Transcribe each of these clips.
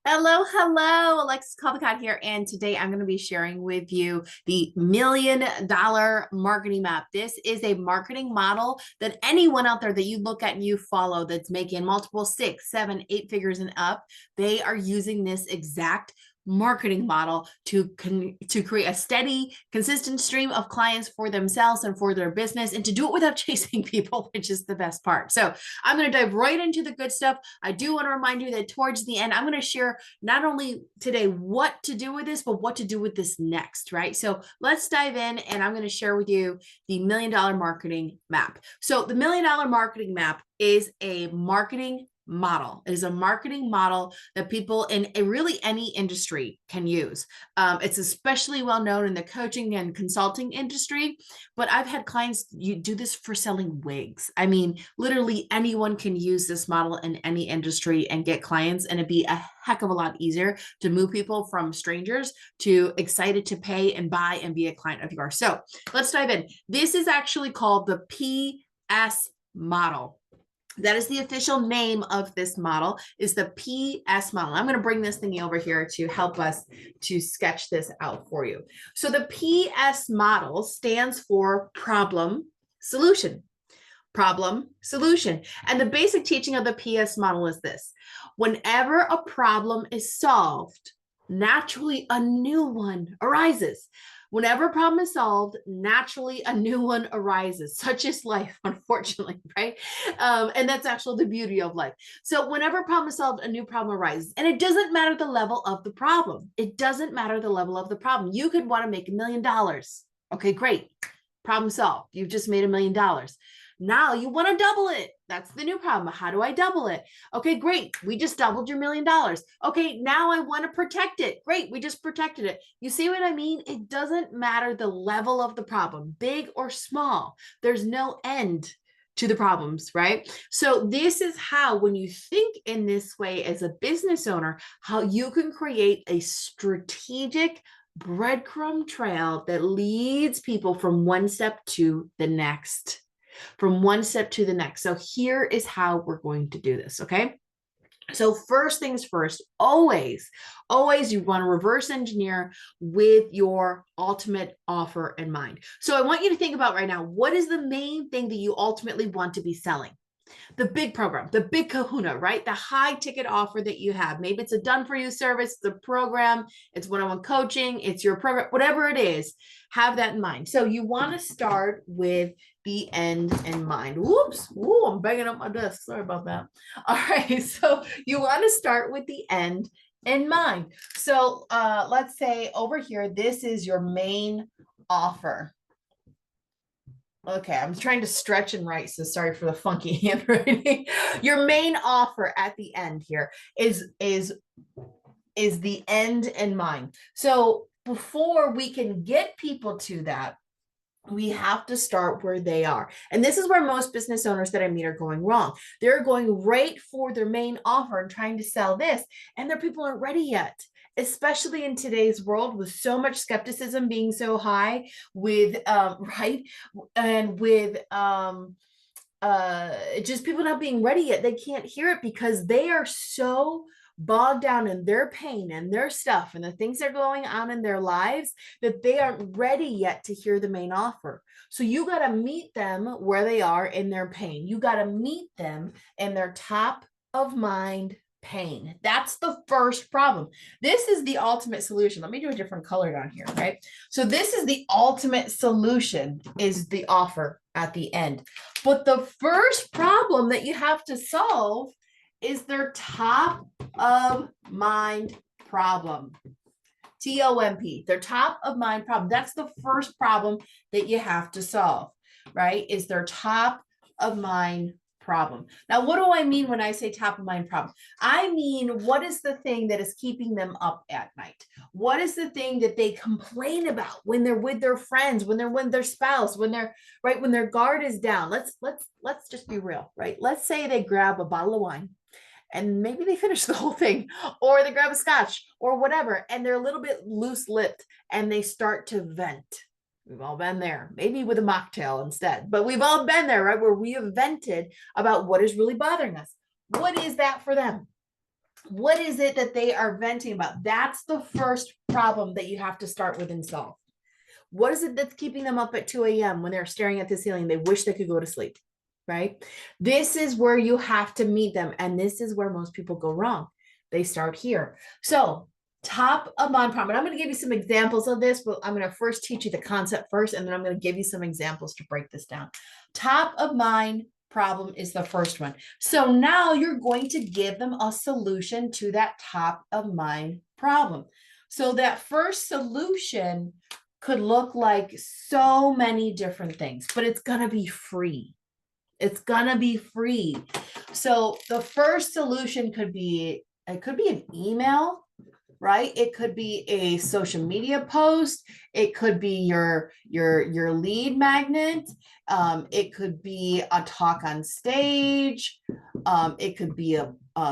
Hello, hello. Alexis Caldicott here, and today I'm going to be sharing with you the $1 million marketing map. This is a marketing model that anyone out there that you look at and you follow that's making multiple six, seven, eight figures and up, they are using this exact marketing model to create a steady, consistent stream of clients for themselves and for their business, and to do it without chasing people, which is the best part. So I'm going to dive right into the good stuff. I do want to remind you that towards the end, I'm going to share not only today what to do with this, but what to do with this next, right? So let's dive in, and I'm going to share with you the $1 million marketing map. So the $1 million marketing map is a marketing model. It is a marketing model that people in really any industry can use. It's especially well known in the coaching and consulting industry, but I've had clients you do this for selling wigs. I mean, literally anyone can use this model in any industry and get clients, and it'd be a heck of a lot easier to move people from strangers to excited to pay and buy and be a client of yours. So let's dive in. This is actually called the PS model. That is the official name of this model, is the PS model. I'm going to bring this thingy over here to help us to sketch this out for you. So the PS model stands for problem, solution. Problem, solution. And the basic teaching of the PS model is this: whenever a problem is solved, naturally a new one arises. Whenever a problem is solved, naturally a new one arises. Such is life, unfortunately, right? And that's actually the beauty of life. So whenever a problem is solved, a new problem arises. And it doesn't matter the level of the problem. It doesn't matter the level of the problem. You could want to make $1 million. Okay, great. Problem solved. You've just made $1 million. Now you want to double it. That's the new problem. How do I double it? Okay, great. We just doubled your $1 million. Okay, now I want to protect it. Great. We just protected it. You see what I mean? It doesn't matter the level of the problem, big or small. There's no end to the problems, right? So this is how, when you think in this way as a business owner, how you can create a strategic breadcrumb trail that leads people from one step to the next. From one step to the next. So here is how we're going to do this, okay? So first things first, always you want to reverse engineer with your ultimate offer in mind. So I want you to think about right now, what is the main thing that you ultimately want to be selling? The big program, the big kahuna, right? The high ticket offer that you have. Maybe it's a done for you service, the program, it's one-on-one coaching, it's your program, whatever it is, have that in mind. So you want to start with the end in mind. Whoops. Ooh, I'm banging up my desk. Sorry about that. All right. So you want to start with the end in mind. So let's say over here, this is your main offer. Okay, I'm trying to stretch and write, so sorry for the funky handwriting. Your main offer at the end here is the end in mind. So before we can get people to that, we have to start where they are. And this is where most business owners that I meet are going wrong. They're going right for their main offer and trying to sell this, and their people aren't ready yet, especially in today's world with so much skepticism being so high with right, and with just people not being ready yet. They can't hear it because they are so bogged down in their pain and their stuff and the things that are going on in their lives that they aren't ready yet to hear the main offer. So you got to meet them where they are in their pain. You got to meet them in their top of mind pain. That's the first problem. This is the ultimate solution. Let me do a different color down here, right? So this is the ultimate solution, is the offer at the end. But the first problem that you have to solve is their top of mind problem. TOMP, their top of mind problem. That's the first problem that you have to solve, right? Is their top of mind problem. Now, what do I mean when I say top of mind problem? I mean, what is the thing that is keeping them up at night? What is the thing that they complain about when they're with their friends, when they're with their spouse, when they're right, when their guard is down? Let's just be real, right? Let's say they grab a bottle of wine and maybe they finish the whole thing, or they grab a scotch or whatever, and they're a little bit loose-lipped and they start to vent. We've all been there, maybe with a mocktail instead, but we've all been there, right? Where we have vented about what is really bothering us. What is that for them? What is it that they are venting about? That's the first problem that you have to start with and solve. What is it that's keeping them up at 2 a.m. when they're staring at the ceiling? They wish they could go to sleep, right? This is where you have to meet them. And this is where most people go wrong. They start here. So top of mind problem. And I'm going to give you some examples of this, but I'm going to first teach you the concept first, and then I'm going to give you some examples to break this down. Top of mind problem is the first one. So now you're going to give them a solution to that top of mind problem. So that first solution could look like so many different things, but it's going to be free. It's going to be free. So the first solution could be, it could be an email, right? It could be a social media post. It could be your lead magnet. It could be a talk on stage. It could be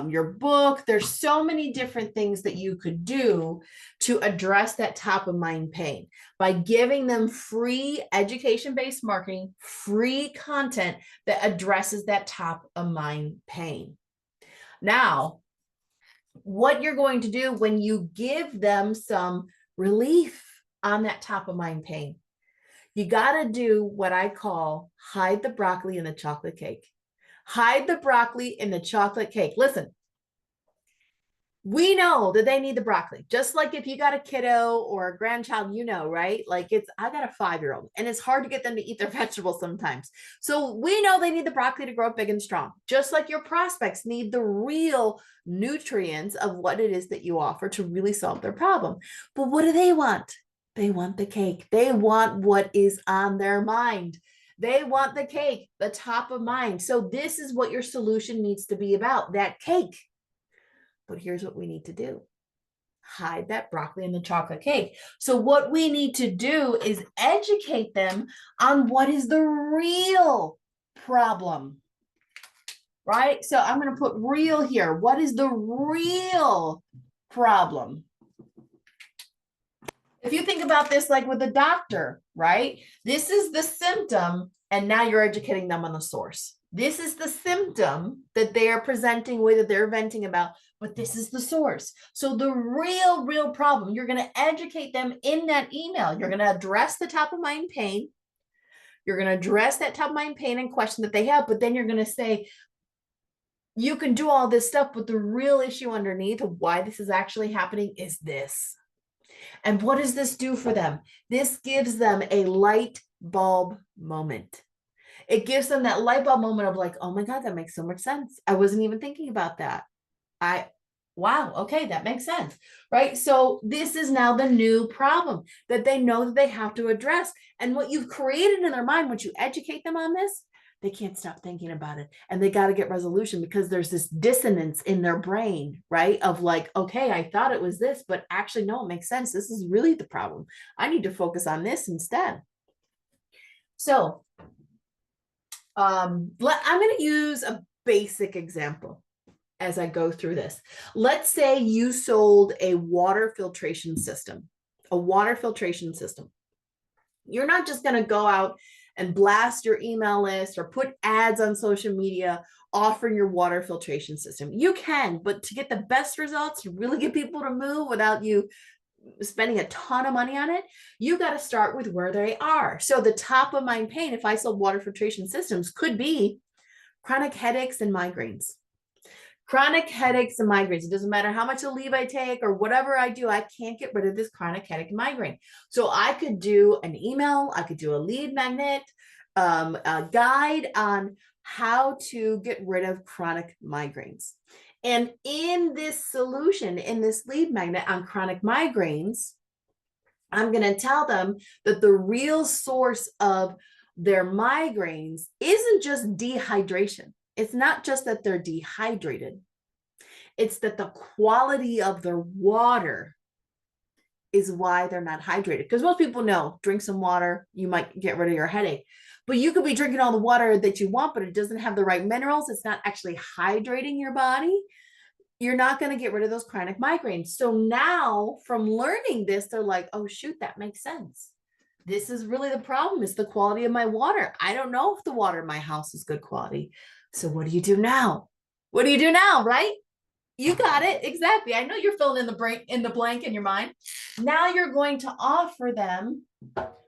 your book. There's so many different things that you could do to address that top of mind pain by giving them free education-based marketing, free content that addresses that top of mind pain. Now, what you're going to do when you give them some relief on that top of mind pain, you got to do what I call hide the broccoli in the chocolate cake. Hide the broccoli in the chocolate cake. Listen, we know that they need the broccoli. Just like if you got a kiddo or a grandchild, you know, right? Like I got a 5-year-old and it's hard to get them to eat their vegetables sometimes. So we know they need the broccoli to grow up big and strong, just like your prospects need the real nutrients of what it is that you offer to really solve their problem. But what do they want? They want the cake. They want what is on their mind. They want the cake, the top of mind. So this is what your solution needs to be about, that cake. But here's what we need to do. Hide that broccoli in the chocolate cake. So what we need to do is educate them on what is the real problem, right? So I'm going to put real here. What is the real problem? If you think about this like with a doctor, right? This is the symptom, and now you're educating them on the source. This is the symptom that they are presenting with, that they're venting about, but this is the source. So the real problem, you're going to educate them in that email. You're going to address the top of mind pain. You're going to address that top of mind pain and question that they have, but then you're going to say, you can do all this stuff, but the real issue underneath of why this is actually happening is this. And what does this do for them? This gives them a light bulb moment. It gives them that light bulb moment of like, oh my God, that makes so much sense. I wasn't even thinking about that. Wow, okay, that makes sense, right? So this is now the new problem that they know that they have to address. And what you've created in their mind, once you educate them on this, they can't stop thinking about it. And they got to get resolution because there's this dissonance in their brain, right? Of like, okay, I thought it was this, but actually, no, it makes sense. This is really the problem. I need to focus on this instead. So I'm going to use a basic example as I go through this. Let's say you sold a water filtration system, You're not just going to go out and blast your email list or put ads on social media offering your water filtration system. You can, but to get the best results, to really get people to move without you spending a ton of money on it, you got to start with where they are. So the top of mind pain, if I sold water filtration systems, could be chronic headaches and migraines. Chronic headaches and migraines. It doesn't matter how much Aleve I take or whatever I do, I can't get rid of this chronic headache and migraine. So I could do an email, I could do a lead magnet, a guide on how to get rid of chronic migraines. And in this solution, in this lead magnet on chronic migraines, I'm going to tell them that the real source of their migraines isn't just dehydration. It's not just that they're dehydrated. It's that the quality of their water is why they're not hydrated. Because most people know, drink some water, you might get rid of your headache. But you could be drinking all the water that you want, but it doesn't have the right minerals. It's not actually hydrating your body. You're not going to get rid of those chronic migraines. So now from learning this, they're like, oh, shoot, that makes sense. This is really the problem. It's the quality of my water. I don't know if the water in my house is good quality. So what do you do now? What do you do now, right? You got it. Exactly. I know you're filling in the blank in your mind. Now you're going to offer them.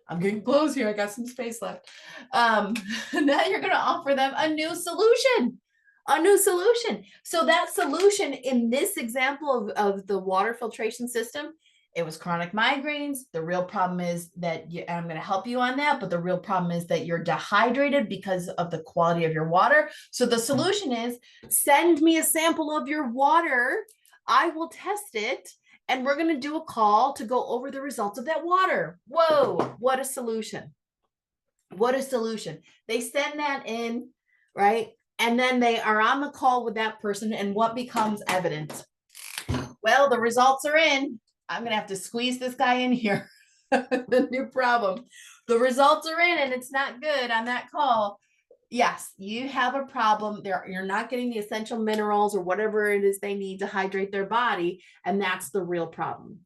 I'm getting close here. I got some space left. Now you're going to offer them a new solution. A new solution. So that solution in this example of the water filtration system, it was chronic migraines. The real problem is that I'm going to help you on that, but the real problem is that you're dehydrated because of the quality of your water. So the solution is send me a sample of your water. I will test it. And we're going to do a call to go over the results of that water. Whoa, what a solution. What a solution. They send that in, right? And then they are on the call with that person. And what becomes evident? Well, the results are in. I'm going to have to squeeze this guy in here. The new problem. The results are in and it's not good on that call. Yes, you have a problem there. You're not getting the essential minerals or whatever it is they need to hydrate their body. And that's the real problem,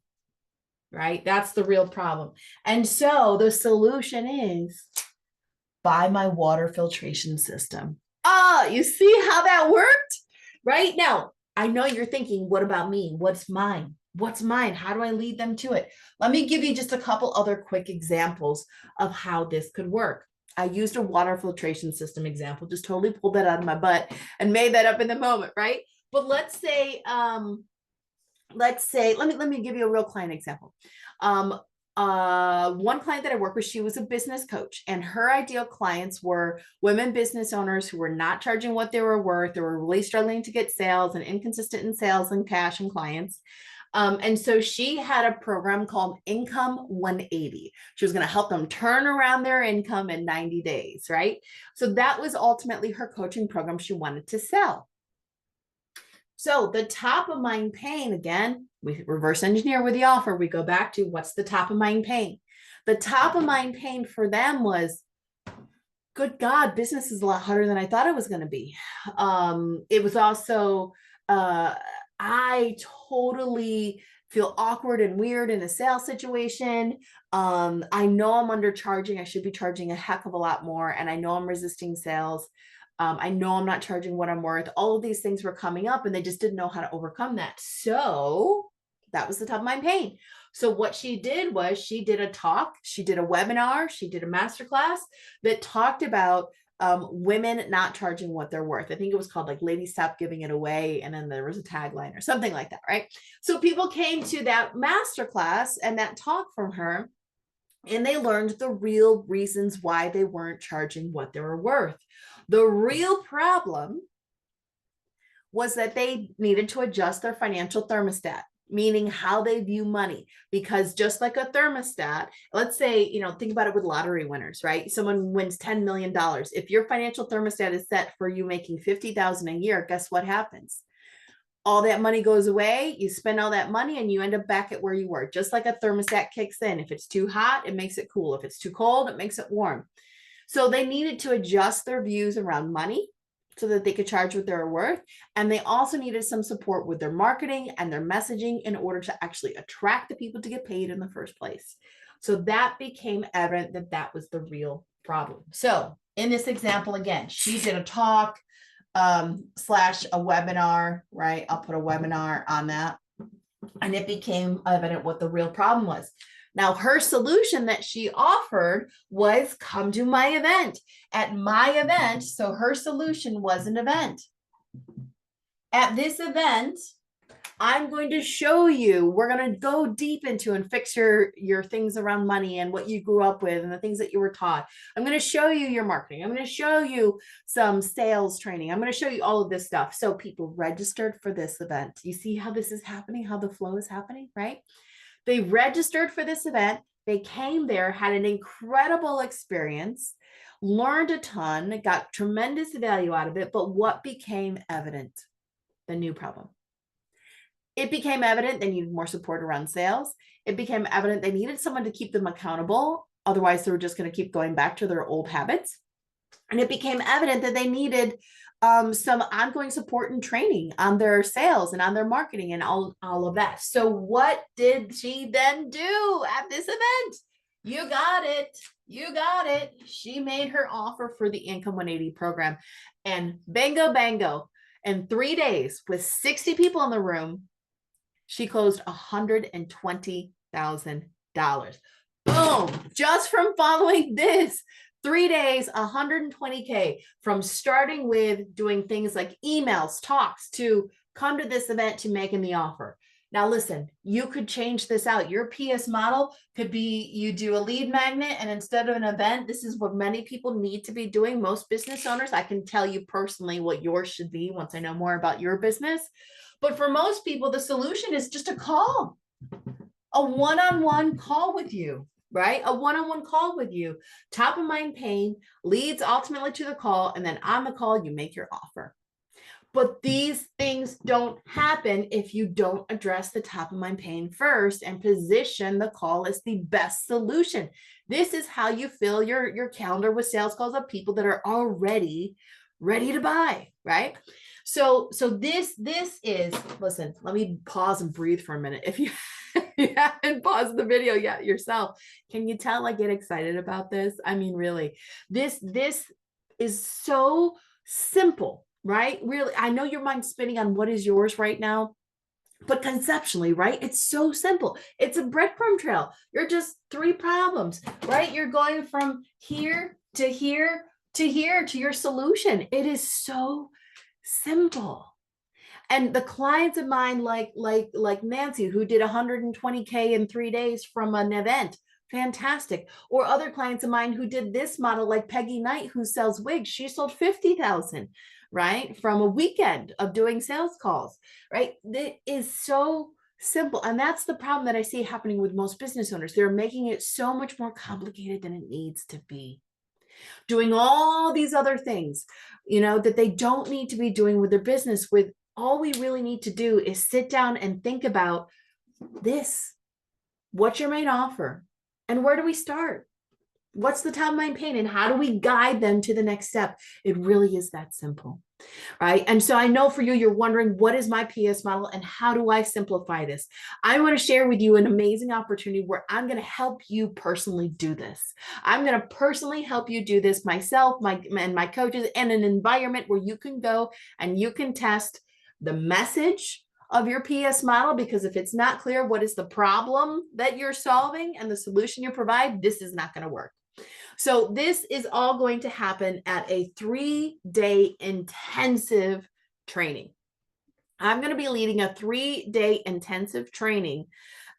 right? That's the real problem. And so the solution is buy my water filtration system. Oh, you see how that worked? Right now, I know you're thinking, what about me? What's mine? What's mine? How do I lead them to it? Let me give you just a couple other quick examples of how this could work. I used a water filtration system example, just totally pulled that out of my butt and made that up in the moment, right? But let's say, let me give you a real client example. One client that I work with, she was a business coach, and her ideal clients were women business owners who were not charging what they were worth. They were really struggling to get sales and inconsistent in sales and cash and clients. And so she had a program called Income 180. She was going to help them turn around their income in 90 days, right? So that was ultimately her coaching program she wanted to sell. So the top of mind pain, again, we reverse engineer with the offer. We go back to what's the top of mind pain. The top of mind pain for them was, good God, business is a lot harder than I thought it was going to be. It was also, I totally feel awkward and weird in a sales situation. I know I'm undercharging. I should be charging a heck of a lot more. And I know I'm resisting sales. I know I'm not charging what I'm worth. All of these things were coming up and they just didn't know how to overcome that. So that was the top of mind pain. So what she did was she did a talk, she did a webinar, she did a masterclass that talked about women not charging what they're worth. I think it was called like Ladies Stop Giving It Away. And then there was a tagline or something like that, right? So people came to that masterclass and that talk from her, and they learned the real reasons why they weren't charging what they were worth. The real problem was that they needed to adjust their financial thermostat, meaning how they view money. Because just like a thermostat, let's say, think about it with lottery winners, right? Someone wins $10 million. If your financial thermostat is set for you making $50,000 a year, guess what happens? All that money goes away, you spend all that money and you end up back at where you were. Just like a thermostat kicks in. If it's too hot, it makes it cool. If it's too cold, it makes it warm. So they needed to adjust their views around money so that they could charge what they're worth. And they also needed some support with their marketing and their messaging in order to actually attract the people to get paid in the first place. So that became evident that that was the real problem. So in this example, again, she did a talk, / a webinar, right? I'll put a webinar on that. And it became evident what the real problem was. Now, her solution that she offered was come to my event. At my event, so her solution was an event. At this event, I'm going to show you, we're going to go deep into and fix your things around money and what you grew up with and the things that you were taught. I'm going to show you your marketing. I'm going to show you some sales training. I'm going to show you all of this stuff. So people registered for this event. You see how this is happening, how the flow is happening, right? They registered for this event. They came there, had an incredible experience, learned a ton, got tremendous value out of it. But what became evident? The new problem. It became evident they needed more support around sales. It became evident they needed someone to keep them accountable. Otherwise, they were just going to keep going back to their old habits. And it became evident that they needed some ongoing support and training on their sales and on their marketing and all of that. So what did she then do at this event? You got it. You got it. She made her offer for the Income 180 program. And bango, bango. In 3 days, with 60 people in the room, she closed $120,000. Boom, just from following this. 3 days, 120K, from starting with doing things like emails, talks, to come to this event, to making the offer. Now, listen, you could change this out. Your PS model could be, you do a lead magnet, and instead of an event, this is what many people need to be doing. Most business owners, I can tell you personally what yours should be once I know more about your business. But for most people, the solution is just a call, a one-on-one call with you, right? A one-on-one call with you, top of mind pain, leads ultimately to the call, and then on the call, you make your offer. But these things don't happen if you don't address the top of mind pain first and position the call as the best solution. This is how you fill your calendar with sales calls of people that are already ready to buy, right? So this is, listen, let me pause and breathe for a minute. If you haven't paused the video yet yourself, can you tell I get excited about this? I mean, really, this is so simple, right? Really, I know your mind's spinning on what is yours right now, but conceptually, right? It's so simple. It's a breadcrumb trail. You're just 3 problems, right? You're going from here to here to here to your solution. It is so simple. And the clients of mine, like Nancy, who did 120K in 3 days from an event, fantastic. Or other clients of mine who did this model, like Peggy Knight, who sells wigs, she sold 50,000, right, from a weekend of doing sales calls, right? It is so simple. And that's the problem that I see happening with most business owners. They're making it so much more complicated than it needs to be, doing all these other things, that they don't need to be doing with their business. With all we really need to do is sit down and think about this. What's your main offer? And where do we start? What's the top of mind pain? And how do we guide them to the next step? It really is that simple, right? And so I know for you, you're wondering, what is my PS model and how do I simplify this? I want to share with you an amazing opportunity where I'm going to help you personally do this. I'm going to personally help you do this myself, and my coaches, in an environment where you can go and you can test the message of your PS model, because if it's not clear what is the problem that you're solving and the solution you provide, this is not going to work. So this is all going to happen at a 3-day intensive training. I'm going to be leading a 3-day intensive training.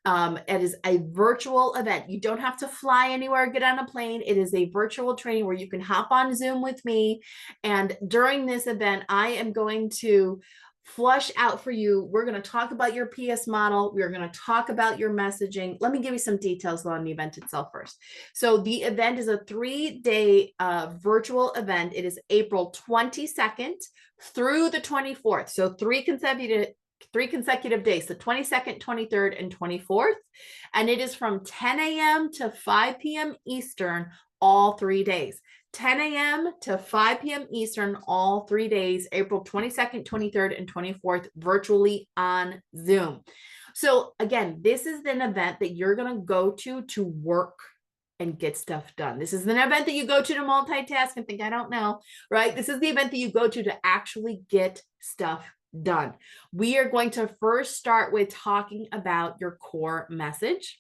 It is a virtual event. You don't have to fly anywhere, get on a plane. It is a virtual training where you can hop on Zoom with me. And during this event, I am going to flush out for you. We're going to talk about your PS model. We're going to talk about your messaging. Let me give you some details on the event itself first. So the event is a 3-day virtual event. It is April 22nd through the 24th. So 3 consecutive days, the 22nd, 23rd, and 24th. And it is from 10 a.m. to 5 p.m. Eastern, all 3 days. 10 a.m. to 5 p.m. Eastern, all 3 days, April 22nd, 23rd, and 24th, virtually on Zoom. So again, this is an event that you're going to go to work and get stuff done. This is an event that you go to multitask and think, I don't know, right? This is the event that you go to actually get stuff done. We are going to first start with talking about your core message,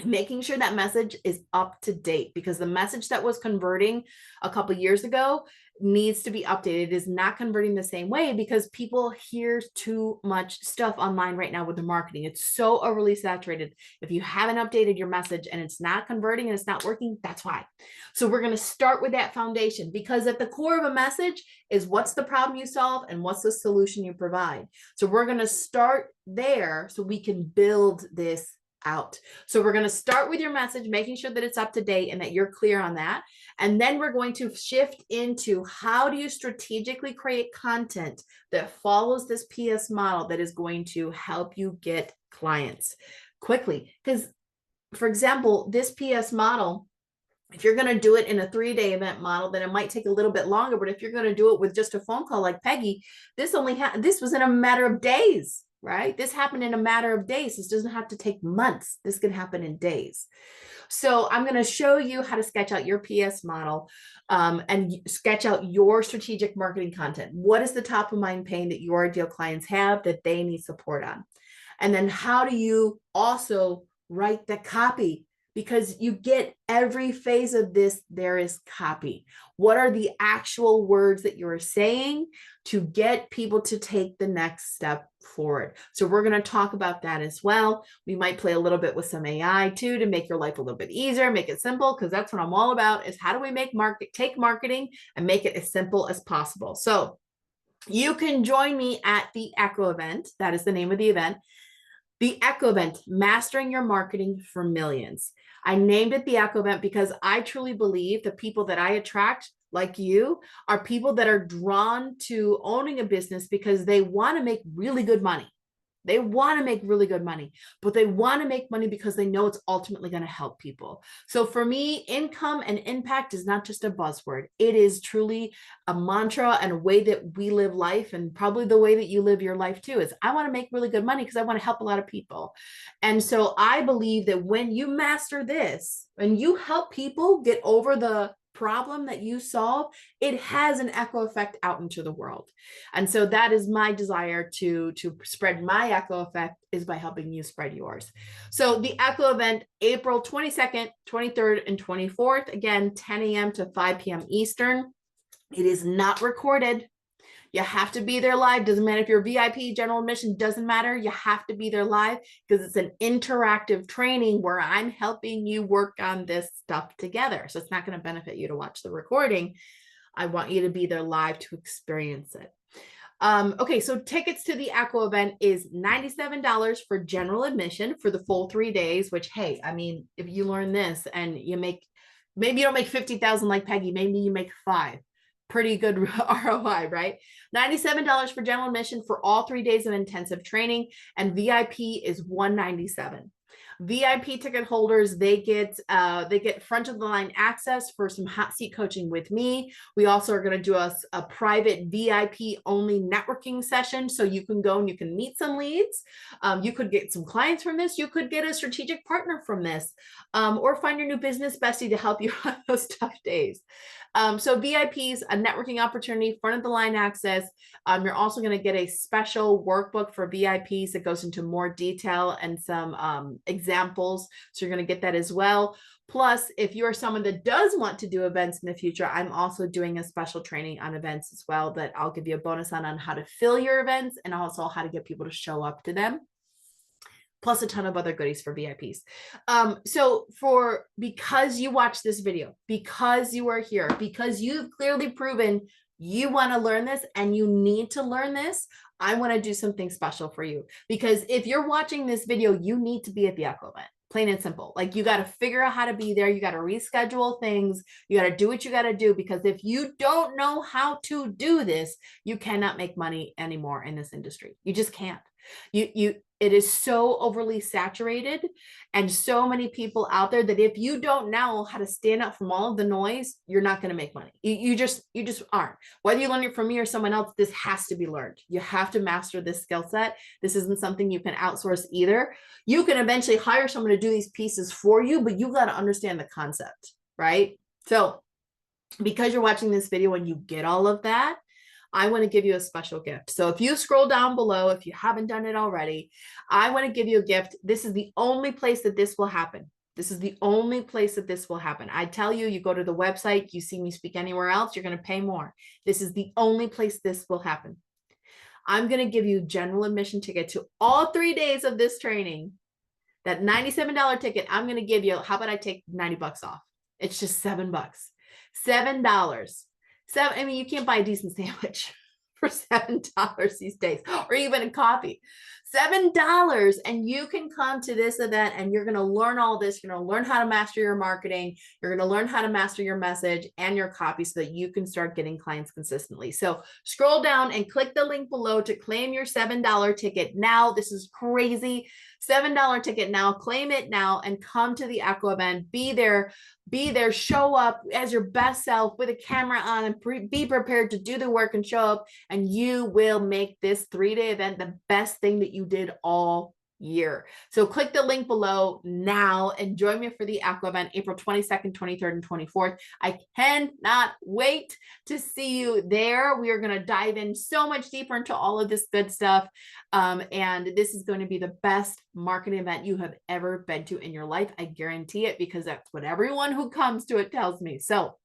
making sure that message is up to date, because the message that was converting a couple of years ago needs to be updated. It is not converting the same way because people hear too much stuff online right now with the marketing. It's so overly saturated. If you haven't updated your message and it's not converting and it's not working, that's why. So we're going to start with that foundation, because at the core of a message is what's the problem you solve and what's the solution you provide. So we're going to start there so we can build this out. So we're going to start with your message, making sure that it's up to date and that you're clear on that. And then we're going to shift into how do you strategically create content that follows this PS model that is going to help you get clients quickly. Because, for example, this PS model, if you're going to do it in a 3-day event model, then it might take a little bit longer. But if you're going to do it with just a phone call like Peggy, this was in a matter of days. right? This happened in a matter of days. This doesn't have to take months. This can happen in days. So I'm going to show you how to sketch out your PS model and sketch out your strategic marketing content. What is the top of mind pain that your ideal clients have that they need support on? And then how do you also write the copy? Because you get every phase of this, there is copy. What are the actual words that you're saying to get people to take the next step forward? So we're going to talk about that as well. We might play a little bit with some AI too to make your life a little bit easier, make it simple, because that's what I'm all about, is how do we take marketing and make it as simple as possible. So you can join me at the Echo event. That is the name of the event. The Echo event, Mastering Your Marketing for Millions. I named it the Echo event because I truly believe the people that I attract, like you, are people that are drawn to owning a business because they want to make really good money. They want to make really good money, but they want to make money because they know it's ultimately going to help people. So for me, income and impact is not just a buzzword. It is truly a mantra and a way that we live life, and probably the way that you live your life too, is I want to make really good money because I want to help a lot of people. And so I believe that when you master this, and you help people get over the problem that you solve, it has an echo effect out into the world. And so that is my desire to spread my echo effect, is by helping you spread yours. So the Echo event, April 22nd, 23rd, and 24th, again, 10 a.m. to 5 p.m. Eastern. It is not recorded. You have to be there live. Doesn't matter if you're VIP, general admission, doesn't matter. You have to be there live because it's an interactive training where I'm helping you work on this stuff together. So it's not going to benefit you to watch the recording. I want you to be there live to experience it. Okay, so tickets to the Echo event is $97 for general admission for the full 3 days, which, hey, I mean, if you learn this and you make, maybe you don't make 50,000 like Peggy, maybe you make 5. Pretty good ROI, right? $97 for general admission for all 3 days of intensive training, and VIP is $197. VIP ticket holders, they get front of the line access for some hot seat coaching with me. We also are going to do a private VIP only networking session, so you can go and you can meet some leads. You could get some clients from this. You could get a strategic partner from this, or find your new business bestie to help you on those tough days. So VIPs, a networking opportunity, front of the line access. You're also going to get a special workbook for VIPs that goes into more detail and some examples. So you're going to get that as well. Plus, if you're someone that does want to do events in the future, I'm also doing a special training on events as well that I'll give you a bonus on how to fill your events and also how to get people to show up to them, plus a ton of other goodies for VIPs. So because you watch this video, because you are here, because you've clearly proven you want to learn this and you need to learn this, I want to do something special for you. Because if you're watching this video, you need to be at the Echo event. Plain and simple. Like, you got to figure out how to be there. You got to reschedule things. You got to do what you got to do, because if you don't know how to do this, you cannot make money anymore in this industry. You just can't. It is so overly saturated and so many people out there that if you don't know how to stand out from all of the noise, you're not going to make money. You just aren't. Whether you learn it from me or someone else, this has to be learned. You have to master this skill set. This isn't something you can outsource either. You can eventually hire someone to do these pieces for you, but you got to understand the concept, right? So because you're watching this video and you get all of that, I want to give you a special gift. So if you scroll down below, if you haven't done it already, I want to give you a gift. This is the only place that this will happen. This is the only place that this will happen. I tell you, you go to the website, you see me speak anywhere else, you're going to pay more. This is the only place this will happen. I'm going to give you general admission ticket to all 3 days of this training. That $97 ticket, I'm going to give you, how about I take $90 off? It's just $7. $7. I mean, you can't buy a decent sandwich for $7 these days, or even a coffee. $7, and you can come to this event and you're going to learn all this. You're going to learn how to master your marketing. You're going to learn how to master your message and your copy so that you can start getting clients consistently. So scroll down and click the link below to claim your $7 ticket now. This is crazy. $7 ticket now. Claim it now and come to the Echo event. Be there, show up as your best self with a camera on, and be prepared to do the work and show up, and you will make this 3-day event the best thing that you you did all year. So click the link below now and join me for the Aqua event, April 22nd, 23rd, and 24th. I cannot wait to see you there. We are going to dive in so much deeper into all of this good stuff. And this is going to be the best marketing event you have ever been to in your life. I guarantee it, because that's what everyone who comes to it tells me. So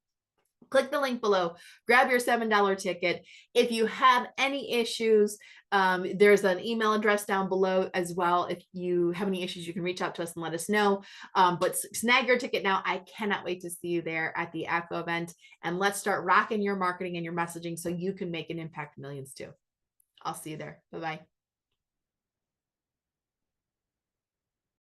click the link below, grab your $7 ticket. If you have any issues, there's an email address down below as well. If you have any issues, you can reach out to us and let us know. But snag your ticket now. I cannot wait to see you there at the ACO event. And let's start rocking your marketing and your messaging so you can make an impact millions too. I'll see you there. Bye-bye.